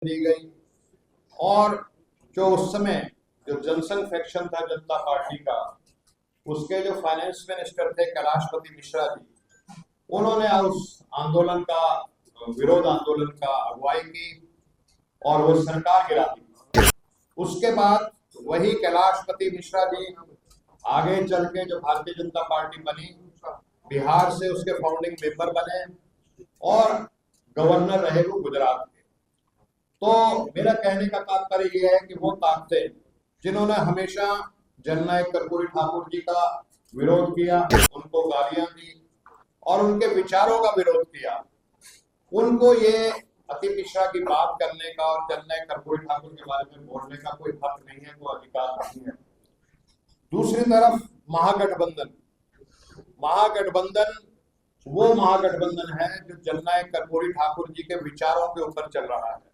दी गई। और जो उस समय जो जनसंघ फैक्शन था जनता पार्टी का, उसके जो फाइनेंस मिनिस्टर थे कैलाशपति मिश्रा जी, उन्होंने उस आंदोलन का विरोध आंदोलन का अगुवाई की और वो सरकार गिरा दी। उसके बाद वही कैलाशपति मिश्रा जी आगे चल के जो भारतीय जनता पार्टी बनी, बिहार से उसके फाउंडिंग मेंबर बने और गवर्नर रहे वो गुजरात के। तो मेरा कहने का तात्पर्य यह है कि वो ताकतें जिन्होंने हमेशा जननायक कर्पूरी ठाकुर जी का विरोध किया, उनको गालियां दी और उनके विचारों का विरोध किया, उनको ये अति मिश्रा की बात करने का और जननायक कर्पूरी ठाकुर के बारे में बोलने का कोई हक नहीं है, कोई अधिकार नहीं है। दूसरी तरफ महागठबंधन वो महागठबंधन है जो जननायक कर्पूरी ठाकुर जी के विचारों के ऊपर चल रहा है।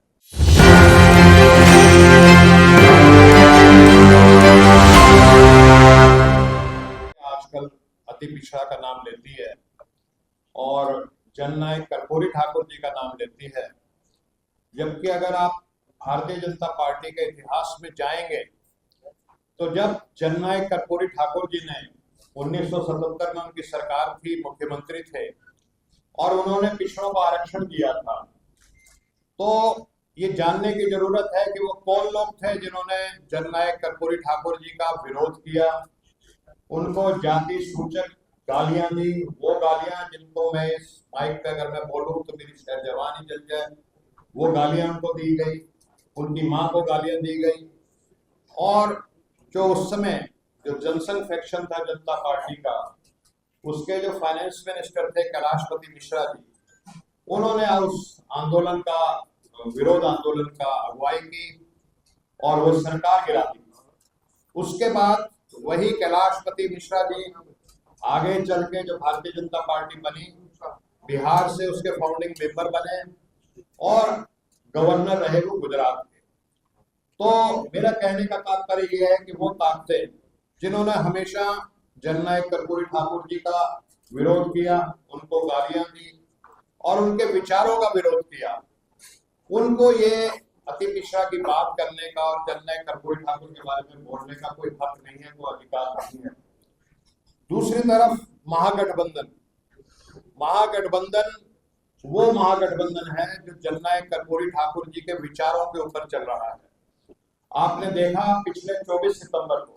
आजकल अति मिश्रा का नाम लेती है और जननायक कर्पूरी ठाकुर जी का नाम लेती है, जबकि अगर आप भारतीय जनता पार्टी के इतिहास में जाएंगे तो जब जननायक कर्पूरी ठाकुर जी ने 1977 में उनकी सरकार थी, मुख्यमंत्री थे और उन्होंने पिछड़ों को आरक्षण दिया था, तो ये जानने की जरूरत है कि वो कौन लोग थे जिन्होंने जननायक कर्पूरी ठाकुर जी का विरोध किया, उनको जाति सूचक गालियां दी, वो गालियां जिनको मैं इस माइक पे अगर मैं बोलूं तो मेरी शायद जवान ही जल जाए, वो गालियां उनको दी गई, उनकी मां को गालियां दी गई। और जो उस समय जो जनसंघ फैक्शन था जनता पार्टी का, उसके जो फाइनेंस मिनिस्टर थे कैलाशपति मिश्रा जी, उन्होंने उस आंदोलन का विरोध आंदोलन का अगुवाई की और वो सरकार गिरा दी। उसके बाद वही कैलाशपति मिश्रा जी आगे चल के जो भारतीय जनता पार्टी बनी, बिहार से उसके फाउंडिंग मेंबर बने और गवर्नर रहे वो गुजरात के। तो मेरा कहने का तात्पर्य यह है कि वो ताकतें जिन्होंने हमेशा जननायक कर्पूरी ठाकुर जी का विरोध किया, उनको गालियां दी और उनके विचारों का विरोध किया, उनको ये अति मिश्रा की बात करने का और जननायक कर्पूरी ठाकुर के बारे में बोलने का कोई हक नहीं है, कोई अधिकार नहीं है। दूसरी तरफ महागठबंधन वो महागठबंधन है जो जननायक कर्पूरी ठाकुर जी के विचारों के ऊपर चल रहा है। आपने देखा पिछले 24 सितंबर को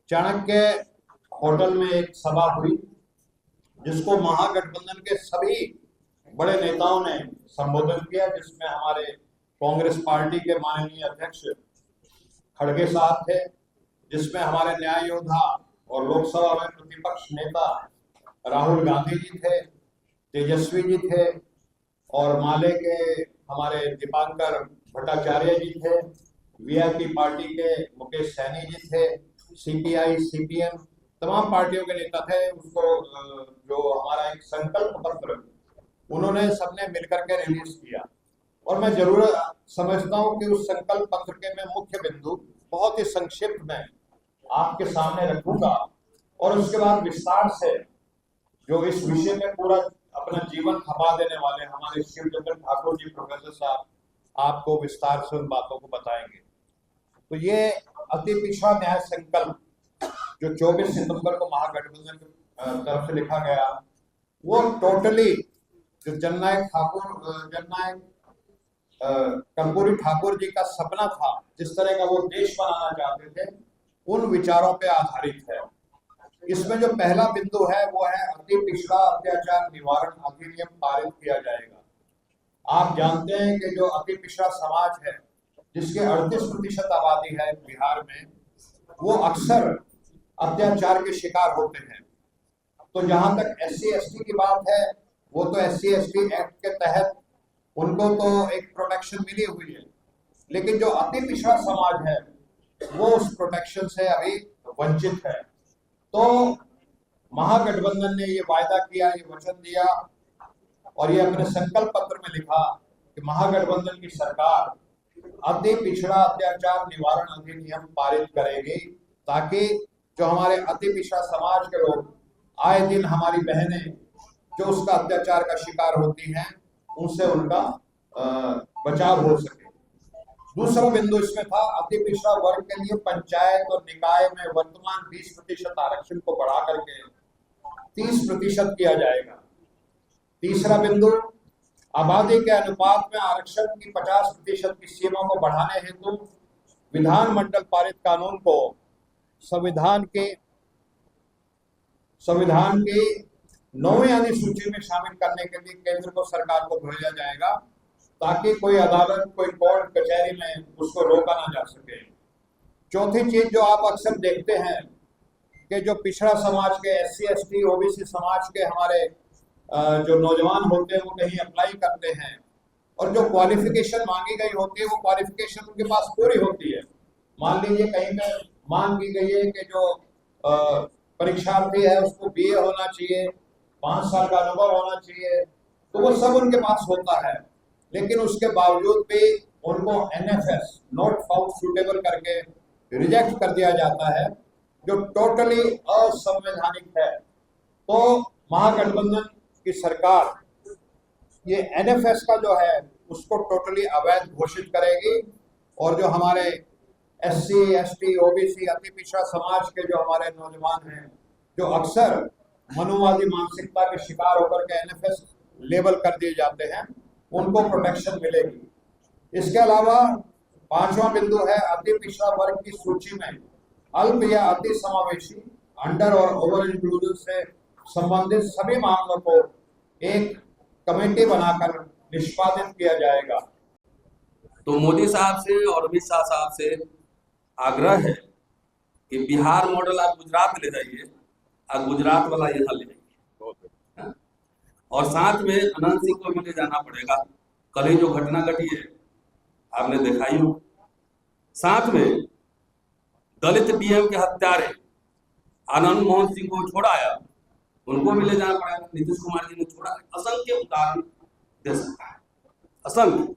चाणक्य होटल में एक सभा हुई जिसको महागठबंधन के सभी बड़े नेताओं ने संबोधन किया, जिसमें हमारे कांग्रेस पार्टी के माननीय अध्यक्ष खड़गे साहब थे, जिसमें हमारे न्याय योद्धा और लोकसभा में प्रतिपक्ष नेता राहुल गांधी जी थे, तेजस्वी जी थे और माले के हमारे दीपांकर भट्टाचार्य जी थे, वीआईपी पार्टी के मुकेश सैनी जी थे, सीपीआई सीपीएम तमाम पार्टियों के नेता थे। उसको जो हमारा एक संकल्प पत्र उन्होंने सबने मिलकर के रिलीज किया और मैं जरूर समझता हूं कि उस संकल्प पत्र के मैं मुख्य बिंदु बहुत ही संक्षिप्त में आपके सामने रखूंगा और उसके बाद विस्तार से जो इस विषय में पूरा अपना जीवन खपा देने वाले हमारे शिवचंद्र ठाकुर जी प्रोफेसर साहब आपको विस्तार से उन बातों को बताएंगे। तो ये अति पिछड़ा न्याय संकल्प जो 24 सितंबर को महागठबंधन की तरफ से लिखा गया, वो टोटली जो जननायक कर्पूरी ठाकुर जी का सपना था, जिस तरह का वो देश बनाना चाहते थे, उन विचारों पे आधारित है। इसमें जो पहला बिंदु है वो है अति पिछड़ा अत्याचार निवारण अधिनियम पारित किया जाएगा। आप जानते हैं कि जो अति पिछड़ा समाज है, जिसके 38% आबादी है बिहार में, वो अक्सर अत्याचार के शिकार होते हैं। तो जहां तक SC ST की बात है, वो तो SC ST एक्ट के तहत उनको तो एक प्रोटेक्शन मिली हुई है, लेकिन जो अति पिछड़ा समाज है वो उस प्रोटेक्शन से अभी वंचित है। तो महागठबंधन ने ये वायदा किया, ये वचन दिया और ये अपने संकल्प पत्र में लिखा कि महागठबंधन की सरकार अति पिछड़ा अत्याचार निवारण अधिनियम पारित करेगी, ताकि जो हमारे अति पिछड़ा समाज के लोग आए दिन हमारी बहनें जो उसका अत्याचार का शिकार होती हैं, उनसे उनका बचाव हो सके। दूसरा बिंदु इसमें था, अति पिछड़ा वर्ग के लिए पंचायत और निकाय में वर्तमान 20% आरक्षण को बढ़ा करके 30% किया जाएगा। तीसरा बिंदु, आबादी के अनुपात में आरक्षण की 50% की सीमा को बढ़ाने हेतु विधानमंडल पारित कानून को संविधान की 9वीं अधिसूची में शामिल करने के लिए केंद्र को सरकार को भेजा जाएगा, ताकि कोई अदालत, कोई कोर्ट कचहरी में उसको रोका ना जा सके। चौथी चीज जो आप अक्सर देखते हैं कि जो पिछड़ा समाज के SC ST OBC समाज के हमारे जो नौजवान होते हैं वो कहीं अप्लाई करते हैं और जो क्वालिफिकेशन मांगी गई होती है वो क्वालिफिकेशन उनके पास पूरी होती है। मान लीजिए कहीं पे मांग की गई है कि जो परीक्षार्थी है उसको BA होना चाहिए, 5 साल का अनुभव होना चाहिए, तो वो सब उनके पास होता है, लेकिन उसके बावजूद भी उनको NFS नॉट फाउंड सूटेबल करके रिजेक्ट कर दिया जाता है, जो टोटली असंवैधानिक है। तो महागठबंधन की सरकार ये NFS का जो है उसको टोटली अवैध घोषित करेगी और जो हमारे SC ST OBC अति पिछड़ा समाज के जो हमारे नौजवान हैं, जो अक्सर मनुवादी मानसिकता के शिकार होकर के NFS लेबल कर दिए जाते हैं, उनको प्रोटेक्शन मिलेगी। इसके अलावा 5वां बिंदु है, अति पिछड़ा वर्ग की सूची में अल्प या अति समावेशी, अंडर और ओवर इंक्लूजन से संबंधित सभी मामलों को एक कमेटी बनाकर निष्पादित किया जाएगा। तो मोदी साहब से और अमित शाह साहब से आग्रह है कि बिहार मॉडल आप गुजरात ले जाइए और गुजरात वाला यहाँ ले जाइए, और साथ में अनंत सिंह को भी ले जाना पड़ेगा। कल ही जो घटना घटी है आपने देखा ही हो। साथ में दलित DM के हत्यारे आनंद मोहन सिंह को छोड़ाया, उनको भी ले जाना पड़ेगा। नीतीश कुमार जी ने छोड़ा। असंख्य उदाहरण दे सकता है, असंख्य।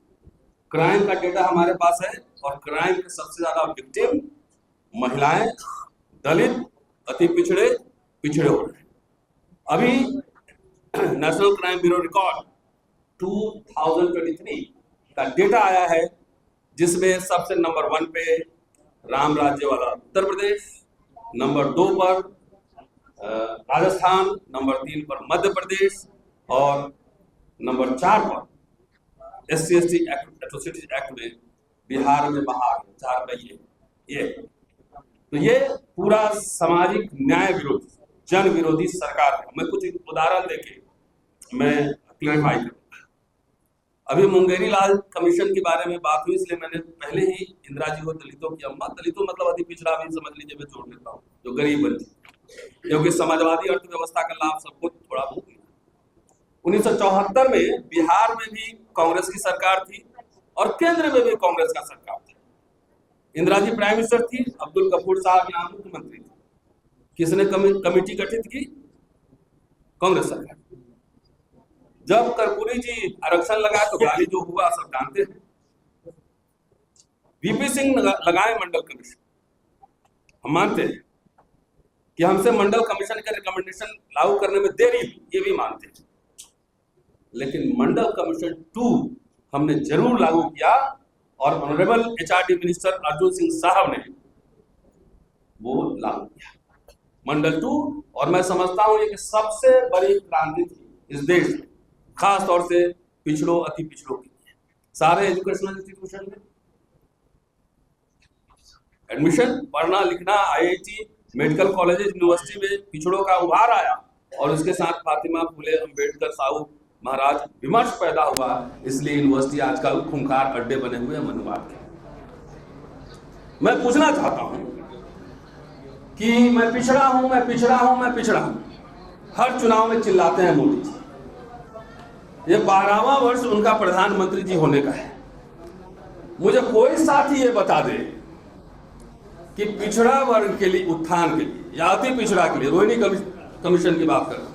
क्राइम का डेटा हमारे पास है और क्राइम के सबसे ज्यादा विक्टिम महिलाएं, दलित, अति पिछड़े हो रहे हैं। अभी नेशनल क्राइम ब्यूरो रिकॉर्ड 2023 का डेटा आया है, जिसमें सबसे नंबर 1 पे राम राज्य वाला उत्तर प्रदेश, नंबर 2 पर राजस्थान, नंबर 3 पर मध्य प्रदेश और नंबर 4 पर SC ST एट्रोसिटीज एक्ट में बिहार में बाहर 4 का ये तो ये पूरा सामाजिक न्याय विरोधी, जन विरोधी सरकार है। मैं कुछ उदाहरण देके मैं क्लैरिफाई करूंगा। अभी मुंगेरी लाल कमीशन के बारे में बात हुई, इसलिए मैंने पहले ही इंदिरा जी को दलितों की अम्मा, दलितों मतलब अति पिछड़ा भी समझ लीजिए, मैं जोड़ देता हूँ, जो गरीब बंदी, क्योंकि समाजवादी अर्थव्यवस्था का लाभ सबको थोड़ा बहुत मिला। 1974 में बिहार में भी कांग्रेस की सरकार थी और केंद्र में भी कांग्रेस का सरकार था। इंदिरा जी प्राइम मिनिस्टर थी, अब्दुल गफूर साहब यहाँ मुख्यमंत्री थे। किसने कमेटी गठित की? कांग्रेस सरकार। जब कर्पूरी जी आरक्षण लगाए तो गाली जो हुआ सब जानते हैं। VP सिंह लगाए मंडल कमीशन, हम मानते हैं कि हमसे मंडल कमीशन के रिकमेंडेशन लागू करने में देरी हुई, ये भी मानते हैं, लेकिन मंडल कमीशन 2 हमने जरूर लागू किया और honourable HRD minister Arjun Singh साहब ने वो लागू किया मंडल 2। और मैं समझता हूं ये कि सबसे बड़ी क्रांति थी इस देश में, खास तौर से पिछड़ों, अति पिछड़ों के लिए। सारे एजुकेशनल इंस्टीट्यूशन में एडमिशन, पढ़ना लिखना, IIT, मेडिकल कॉलेजेस, यूनिवर्सिटी में पिछड़ों का उभार आया और उसके साथ फातिमा फुले अम्बेडकर साहू महाराज विमर्श पैदा हुआ। इसलिए यूनिवर्सिटी आजकल खूंखार अड्डे बने हुए हैं मनुवाद के। मैं पूछना चाहता हूं कि मैं पिछड़ा हूं, मैं पिछड़ा हूं, मैं पिछड़ा हूं, हर चुनाव में चिल्लाते हैं मोदी जी। ये 12वां वर्ष उनका प्रधानमंत्री जी होने का है। मुझे कोई साथी ये बता दे कि पिछड़ा वर्ग के लिए उत्थान के लिए या अति पिछड़ा के लिए, रोहिणी कमीशन की बात कर रहा हूं,